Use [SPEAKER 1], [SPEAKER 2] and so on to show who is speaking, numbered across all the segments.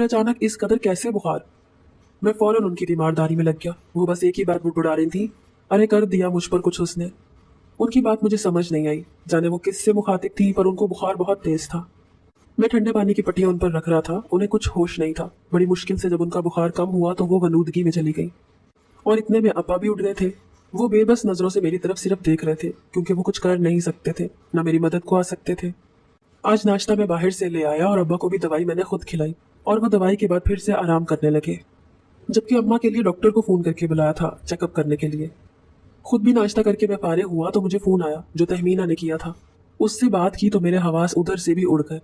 [SPEAKER 1] फिर अचानक इस कदर कैसे बुखार? मैं फौरन उनकी तीमारदारी में लग गया। वो बस एक ही बात बुड़बुड़ा रही थी, अरे कर दिया मुझ पर कुछ उसने। उनकी बात मुझे समझ नहीं आई, जाने वो किससे मुखातिब थी, पर उनको बुखार बहुत तेज था। मैं ठंडे पानी की पट्टियां उन पर रख रहा था, उन्हें कुछ होश नहीं था। बड़ी मुश्किल से जब उनका बुखार कम हुआ तो वो वनूदगी में चली गई, और इतने में अब्बा भी उठ गए थे। वो बेबस नजरों से मेरी तरफ सिर्फ देख रहे थे, क्योंकि वो कुछ कर नहीं सकते थे, न मेरी मदद को आ सकते थे। आज नाश्ता मैं बाहर से ले आया और अब्बा को भी दवाई मैंने खुद खिलाई, और वो दवाई के बाद फिर से आराम करने लगे, जबकि अम्मा के लिए डॉक्टर को फ़ोन करके बुलाया था चेकअप करने के लिए। खुद भी नाश्ता करके मैं फारिग हुआ तो मुझे फ़ोन आया जो तहमीना ने किया था। उससे बात की तो मेरे हवास उधर से भी उड़ गए।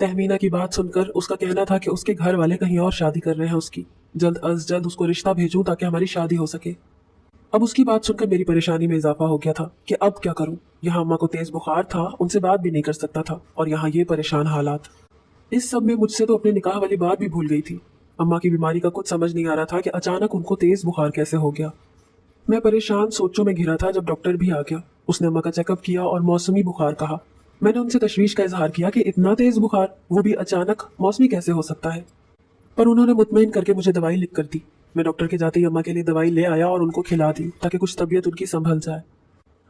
[SPEAKER 1] तहमीना की बात सुनकर उसका कहना था कि उसके घर वाले कहीं और शादी कर रहे हैं उसकी, जल्द अज जल्द उसको रिश्ता भेजूं ताकि हमारी शादी हो सके। अब उसकी बात सुनकर मेरी परेशानी में इजाफा हो गया था कि अब क्या करूं। यहाँ अम्मा को तेज बुखार था, उनसे बात भी नहीं कर सकता था, और यहाँ ये परेशान हालात। इस सब में मुझसे तो अपने निकाह वाली बात भी भूल गई थी। अम्मा की बीमारी का कुछ समझ नहीं आ रहा था कि अचानक उनको तेज बुखार कैसे हो गया। मैं परेशान सोचों में घिरा था जब डॉक्टर भी आ गया। उसने अम्मा का चेकअप किया और मौसमी बुखार कहा। मैंने उनसे तशवीश का इजहार किया कि इतना तेज बुखार, वो भी अचानक, मौसमी कैसे हो सकता है। पर उन्होंने मुतमईन करके मुझे दवाई लिख कर दी। मैं डॉक्टर के जाते ही अम्मा के लिए दवाई ले आया और उनको खिला दी ताकि कुछ तबीयत उनकी संभल जाए।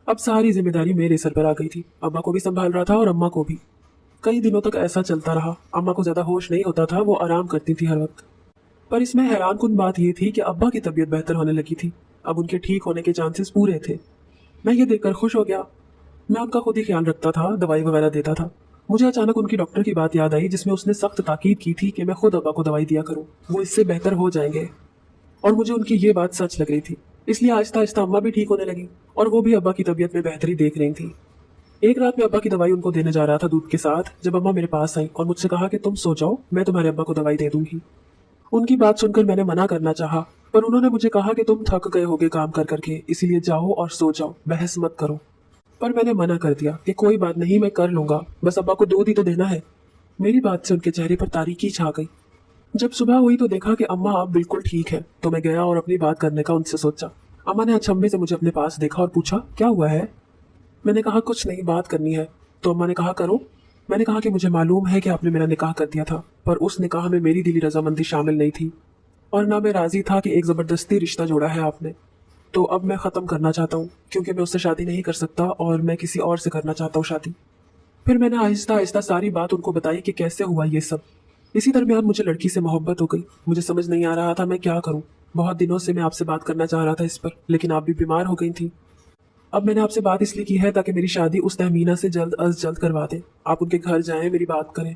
[SPEAKER 1] अब सारी जिम्मेदारी मेरे सर पर आ गई थी। अब्बा को भी संभाल रहा था और अम्मा को भी। कई दिनों तक ऐसा चलता रहा। अम्मा को ज्यादा होश नहीं होता था, वो आराम करती थी हर वक्त। पर इसमें हैरान कुन बात यह थी कि अब्बा की तबीयत बेहतर होने लगी थी। अब उनके ठीक होने के चांसेस पूरे थे। मैं ये देखकर खुश हो गया। मैं उनका खुद ही ख्याल रखता था, दवाई वगैरह देता था। मुझे अचानक उनकी डॉक्टर की बात याद आई जिसमें उसने सख्त ताकीद की थी कि मैं खुद अब्बा को दवाई दिया करूं, वो इससे बेहतर हो जाएंगे। और मुझे उनकी ये बात सच लग रही थी, इसलिए आहिस्ता आहिस्ता अम्मा भी ठीक होने लगी और वो भी अब्बा की तबीयत में बेहतरी देख रही थी। एक रात में अब्बा की दवाई उनको देने जा रहा था दूध के साथ, जब अम्मा मेरे पास आई और मुझसे कहा कि तुम सो जाओ, मैं तुम्हारे अब्बा को दवाई दे दूंगी। उनकी बात सुनकर मैंने मना करना चाहा, पर उन्होंने मुझे कहा कि तुम थक गए होगे काम कर करके, इसीलिए जाओ और सो जाओ, बहस मत करो। पर मैंने मना कर दिया कि कोई बात नहीं, मैं कर लूंगा, बस अब्बा को दूध ही तो देना है। मेरी बात से उनके चेहरे पर तारीकी छा गई। जब सुबह हुई तो देखा कि अम्मा आप बिल्कुल ठीक है, तो मैं गया और अपनी बात करने का उनसे सोचा। अम्मा ने अचंभे से मुझे अपने पास देखा और पूछा, क्या हुआ है? मैंने कहा, कुछ नहीं, बात करनी है। तो अम्मा ने कहा, करो। मैंने कहा कि मुझे मालूम है कि आपने मेरा निकाह कर दिया था, पर उस निकाह में मेरी दिली रजामंदी शामिल नहीं थी, और ना मैं राजी था कि एक ज़बरदस्ती रिश्ता जोड़ा है आपने। तो अब मैं ख़त्म करना चाहता हूँ, क्योंकि मैं उससे शादी नहीं कर सकता और मैं किसी और से करना चाहता हूँ शादी। फिर मैंने आहिस्ता आहिस्ता सारी बात उनको बताई कि कैसे हुआ ये सब। इसी दरमियान मुझे लड़की से मोहब्बत हो गई। मुझे समझ नहीं आ रहा था मैं क्या करूँ। बहुत दिनों से मैं आपसे बात करना चाह रहा था इस पर, लेकिन आप भी बीमार हो गई थी। अब मैंने आपसे बात इसलिए की है ताकि मेरी शादी उस तहमीना से जल्द अज जल्द करवा दें। आप उनके घर जाएं, मेरी बात करें।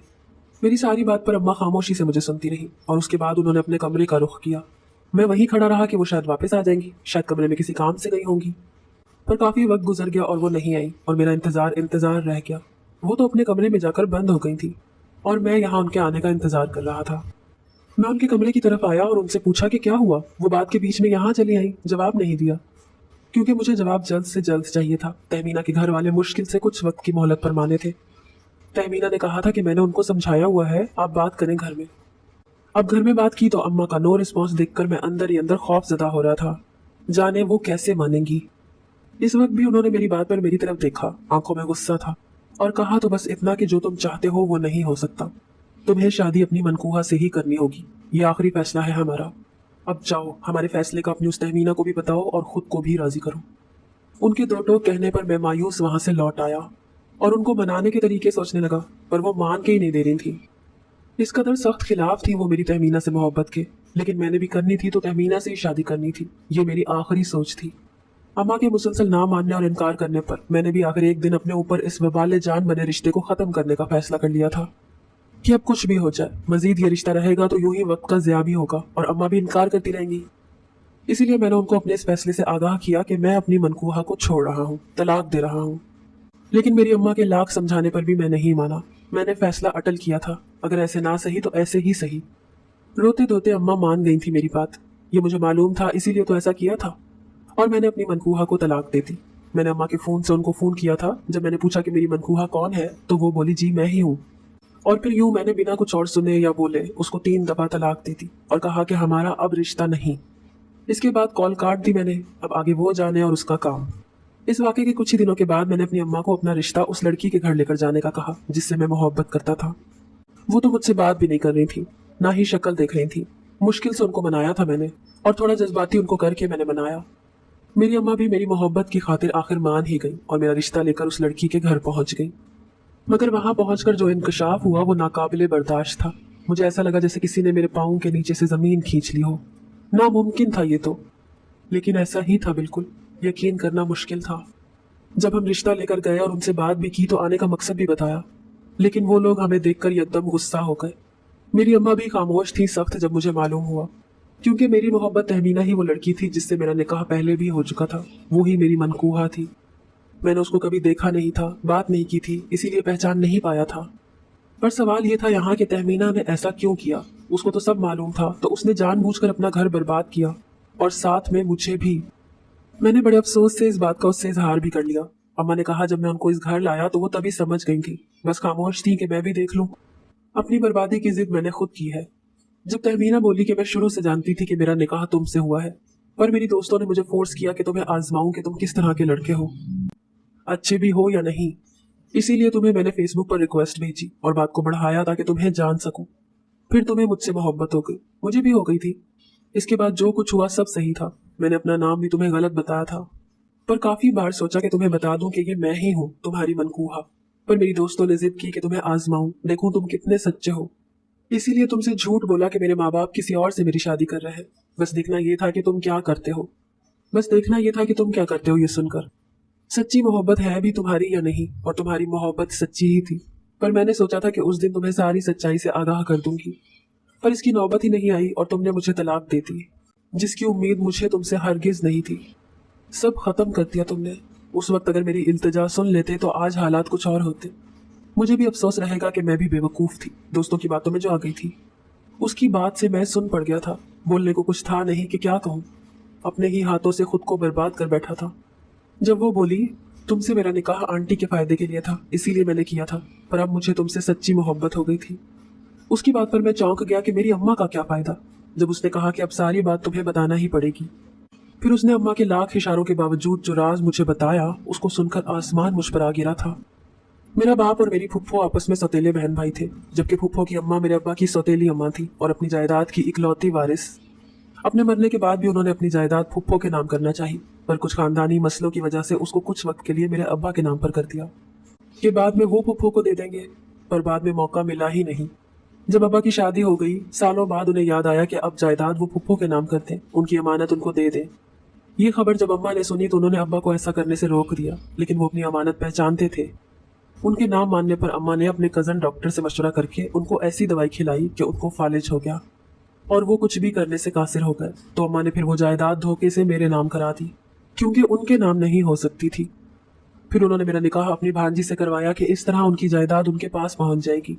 [SPEAKER 1] मेरी सारी बात पर अम्मा खामोशी से मुझे सुनती रही, और उसके बाद उन्होंने अपने कमरे का रुख किया। मैं वहीं खड़ा रहा कि वो शायद वापस आ जाएंगी, शायद कमरे में किसी काम से गई होंगी। पर काफ़ी वक्त गुजर गया और वो नहीं आई, और मेरा इंतज़ार रह गया। वो तो अपने कमरे में जाकर बंद हो गई थी, और मैं यहाँ उनके आने का इंतज़ार कर रहा था। मैं उनके कमरे की तरफ आया और उनसे पूछा कि क्या हुआ। वो बात के बीच में यहाँ चली आई, जवाब नहीं दिया, क्योंकि मुझे जवाब जल्द से जल्द चाहिए था। तहमीना के घर वाले मुश्किल से कुछ वक्त की मोहलत पर माने थे। तहमीना ने कहा था कि मैंने उनको समझाया हुआ है, आप बात करें घर में। अब घर में बात की तो अम्मा का नो रिस्पॉन्स देखकर मैं अंदर ही अंदर खौफजदा हो रहा था, जाने वो कैसे मानेंगी। इस वक्त भी उन्होंने मेरी बात पर मेरी तरफ देखा, आंखों में गुस्सा था, और कहा तो बस इतना कि जो तुम चाहते हो वो नहीं हो सकता, तुम्हें शादी अपनी मनकूहा से ही करनी होगी, ये आखिरी फैसला है हमारा। अब जाओ, हमारे फैसले का अपनी उस तहमीना को भी बताओ और खुद को भी राजी करो। उनके दो टोक कहने पर मैं मायूस वहां से लौट आया और उनको मनाने के तरीके सोचने लगा, पर वो मान के ही नहीं दे रही थी। इस कदर सख्त खिलाफ थी वो मेरी तहमीना से मोहब्बत के, लेकिन मैंने भी करनी थी तो तहमीना से ही शादी करनी थी, ये मेरी आखिरी सोच थी। अम्मा के मुसलसल ना मानने और इनकार करने पर मैंने भी आखिर एक दिन अपने ऊपर इस वबाल जान बने रिश्ते को ख़त्म करने का फैसला कर लिया था कि अब कुछ भी हो जाए, मजीद ये रिश्ता रहेगा तो यूं ही वक्त का ज़िया भी होगा और अम्मा भी इनकार करती रहेंगी। इसीलिए मैंने उनको अपने इस फैसले से आगाह किया कि मैं अपनी मनकूहा को छोड़ रहा हूँ, तलाक दे रहा हूँ। लेकिन मेरी अम्मा के लाख समझाने पर भी मैं नहीं माना। मैंने फैसला अटल किया था, अगर ऐसे ना सही तो ऐसे ही सही। रोते धोते अम्मा मान गई थी मेरी बात, ये मुझे मालूम था, इसीलिए तो ऐसा किया था, और मैंने अपनी मनकूहा को तलाक दे दी। मैंने अम्मा के फ़ोन से उनको फ़ोन किया था। जब मैंने पूछा कि मेरी मनकूहा कौन है तो वो बोली, जी मैं ही हूँ। और फिर यूं मैंने बिना कुछ और सुने या बोले उसको 3 दफ़ा तलाक दी थी और कहा कि हमारा अब रिश्ता नहीं। इसके बाद कॉल काट दी मैंने, अब आगे वो जाने और उसका काम। इस वाक़े के कुछ ही दिनों के बाद मैंने अपनी अम्मा को अपना रिश्ता उस लड़की के घर लेकर जाने का कहा जिससे मैं मोहब्बत करता था। वो तो मुझसे बात भी नहीं कर रही थी। ना ही शक्ल देख रही थी। मुश्किल से उनको मनाया था मैंने, और थोड़ा जज्बाती उनको करके मैंने मनाया। मेरी अम्मा भी मेरी मोहब्बत की खातिर आखिर मान ही गई और मेरा रिश्ता लेकर उस लड़की के घर पहुंच गई। मगर वहां पहुंचकर जो इंकशाफ हुआ वो नाकाबिले बर्दाश्त था। मुझे ऐसा लगा जैसे किसी ने मेरे पाँव के नीचे से जमीन खींच ली हो। नामुमकिन था ये तो, लेकिन ऐसा ही था बिल्कुल। यकीन करना मुश्किल था। जब हम रिश्ता लेकर गए और उनसे बात भी की तो आने का मकसद भी बताया, लेकिन वो लोग हमें देखकर एकदम गुस्सा हो गए। मेरी अम्मा भी खामोश थी सख्त जब मुझे मालूम हुआ, क्योंकि मेरी मोहब्बत तहमीना ही वो लड़की थी जिससे मेरा निकाह पहले भी हो चुका था। वो ही मेरी मनकूहा थी। मैंने उसको कभी देखा नहीं था, बात नहीं की थी, इसीलिए पहचान नहीं पाया था। पर सवाल ये था यहाँ कि तहमीना ने ऐसा क्यों किया। उसको तो सब मालूम था, तो उसने जानबूझकर अपना घर बर्बाद किया, और साथ में मुझे भी। मैंने बड़े अफसोस से इस बात का उससे इजहार भी कर लिया। अम्मा ने कहा जब मैं उनको इस घर लाया तो वो तभी समझ गई थी, बस खामोश थी कि मैं भी देख लूं। अपनी बर्बादी की जिद मैंने खुद की है। जब तहमीना बोली कि मैं शुरू से जानती थी कि मेरा निकाह तुमसे हुआ है, पर मेरी दोस्तों ने मुझे फोर्स किया कि तुम्हें आजमाऊं कि तुम किस तरह के लड़के हो, अच्छे भी हो या नहीं। इसीलिए तुम्हें मैंने फेसबुक पर रिक्वेस्ट भेजी और बात को बढ़ाया ताकि तुम्हें जान सकूं। फिर तुम्हें मुझसे मोहब्बत हो गई, मुझे भी हो गई थी। इसके बाद जो कुछ हुआ सब सही था। मैंने अपना नाम भी तुम्हें गलत बताया था, पर काफी बार सोचा कि तुम्हें बता दूं कि ये मैं ही हूँ, तुम्हारी मनकूहा। पर मेरी दोस्तों ने जिद की कि तुम्हें आजमाऊं, देखूं तुम कितने सच्चे हो। इसीलिए तुमसे झूठ बोला कि मेरे माँ बाप किसी और से मेरी शादी कर रहे हैं। बस देखना ये था कि तुम क्या करते हो, बस देखना ये था कि तुम क्या करते हो ये सुनकर। सच्ची मोहब्बत है भी तुम्हारी या नहीं, और तुम्हारी मोहब्बत सच्ची ही थी। पर मैंने सोचा था कि उस दिन तुम्हें सारी सच्चाई से आगाह कर दूंगी, पर इसकी नौबत ही नहीं आई और तुमने मुझे तलाक दे दी, जिसकी उम्मीद मुझे तुमसे हरगिज नहीं थी। सब खत्म कर दिया तुमने। उस वक्त अगर मेरी इल्तिजा सुन लेते तो आज हालात कुछ और होते। मुझे भी अफसोस रहेगा कि मैं भी बेवकूफ़ थी, दोस्तों की बातों में जो आ गई थी। उसकी बात से मैं सुन पड़ गया था, बोलने को कुछ था नहीं कि क्या कहूँ। अपने ही हाथों से खुद को बर्बाद कर बैठा था। जब वो बोली तुमसे मेरा निकाह आंटी के फायदे के लिए था, इसीलिए मैंने किया था, पर अब मुझे तुमसे सच्ची मोहब्बत हो गई थी। उसकी बात पर मैं चौंक गया कि मेरी अम्मा का क्या फायदा, जब उसने कहा कि अब सारी बात तुम्हें बताना ही पड़ेगी। फिर उसने अम्मा के लाख इशारों के बावजूद जो राज मुझे बताया, उसको सुनकर आसमान मुझ पर आ गिरा था। मेरा बाप और मेरी फुफ्फो आपस में सौतेले बहन भाई थे, जबकि फुफ्फो की अम्मा मेरे अब्बा की सौतेली अम्मा थी और अपनी जायदाद की इकलौती वारिस। अपने मरने के बाद भी उन्होंने अपनी जायदाद फुफ्फो के नाम करना चाहिए, पर कुछ खानदानी मसलों की वजह से उसको कुछ वक्त के लिए मेरे अब्बा के नाम पर कर दिया कि बाद में वो फुफ्फो को दे देंगे, पर बाद में मौका मिला ही नहीं। जब अब्बा की शादी हो गई, सालों बाद उन्हें याद आया कि अब जायदाद वो फुफ्फो के नाम कर दें, उनकी अमानत उनको दे दें। ये खबर जब अम्मा ने सुनी तो उन्होंने अब्बा को ऐसा करने से रोक दिया, लेकिन वो अपनी अमानत पहचानते थे। उनके नाम मानने पर अम्मा ने अपने कजन डॉक्टर से मशवरा करके उनको ऐसी दवाई खिलाई कि उनको फालिज हो गया और वो कुछ भी करने से कासिर हो गए। तो अम्मा ने फिर वो जायदाद धोखे से मेरे नाम करा दी, क्योंकि उनके नाम नहीं हो सकती थी। फिर उन्होंने मेरा निकाह अपनी भांजी से करवाया कि इस तरह उनकी जायदाद उनके पास पहुंच जाएगी।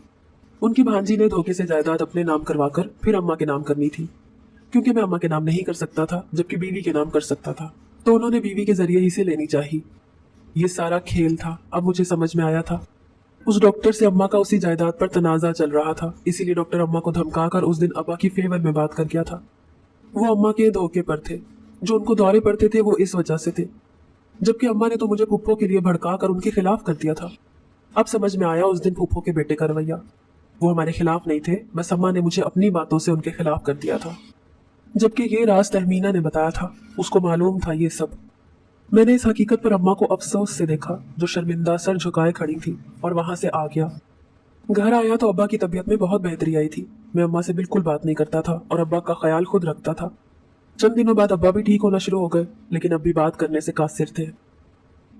[SPEAKER 1] उनकी भांजी ने धोखे से जायदाद अपने नाम करवाकर फिर अम्मा के नाम करनी थी, क्योंकि मैं अम्मा के नाम नहीं कर सकता था जबकि बीवी के नाम कर सकता था, तो उन्होंने बीवी के जरिए ही से लेनी चाहिए। ये सारा खेल था। अब मुझे समझ में आया था। उस डॉक्टर से अम्मा का उसी जायदाद पर तनाजा चल रहा था, इसीलिए डॉक्टर अम्मा को धमकाकर उस दिन अब्बा की फेवर में बात कर गया था। वो अम्मा के धोखे पर थे, जो उनको दौरे पड़ते थे वो इस वजह से थे, जबकि अम्मा ने तो मुझे फुप्पो के लिए भड़का कर उनके खिलाफ कर दिया था। अब समझ में आया उस दिन फुप्पो के बेटे का रवैया। वो हमारे खिलाफ नहीं थे, बस अम्मा ने मुझे अपनी बातों से उनके खिलाफ कर दिया था, जबकि ये राज तहमीना ने बताया था। उसको मालूम था ये सब। मैंने इस हकीकत पर अम्मा को अफसोस से देखा, जो शर्मिंदा सर झुकाए खड़ी थी, और वहां से आ गया। घर आया तो अब्बा की तबीयत में बहुत बेहतरी आई थी। मैं अम्मा से बिल्कुल बात नहीं करता था और अब्बा का ख्याल खुद रखता था। चंद दिनों बाद अब्बा भी ठीक होना शुरू हो गए, लेकिन अब भी बात करने से कासिर थे।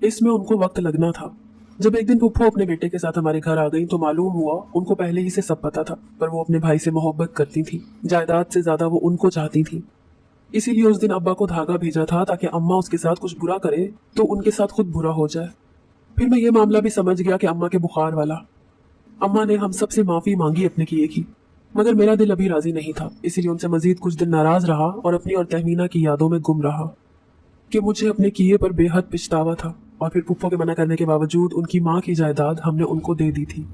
[SPEAKER 1] इसमें उनको वक्त लगना था। जब एक दिन फुप्पो अपने बेटे के साथ हमारे घर आ गई तो मालूम हुआ उनको पहले ही से सब पता था, पर वो अपने भाई से मोहब्बत करती थी। जायदाद से ज्यादा वो उनको चाहती थी। इसीलिए उस दिन अब्बा को धागा भेजा था ताकि अम्मा उसके साथ कुछ बुरा करे तो उनके साथ खुद बुरा हो जाए। फिर मैं ये मामला भी समझ गया कि अम्मा के बुखार वाला। अम्मा ने हम सबसे माफी मांगी अपने किए की, मगर मेरा दिल अभी राजी नहीं था। इसीलिए उनसे मजीद कुछ दिन नाराज रहा और अपनी और तहमीना की यादों में गुम रहा कि मुझे अपने किए पर बेहद पछतावा था। और फिर फुप्पो के मना करने के बावजूद उनकी माँ की जायदाद हमने उनको दे दी थी।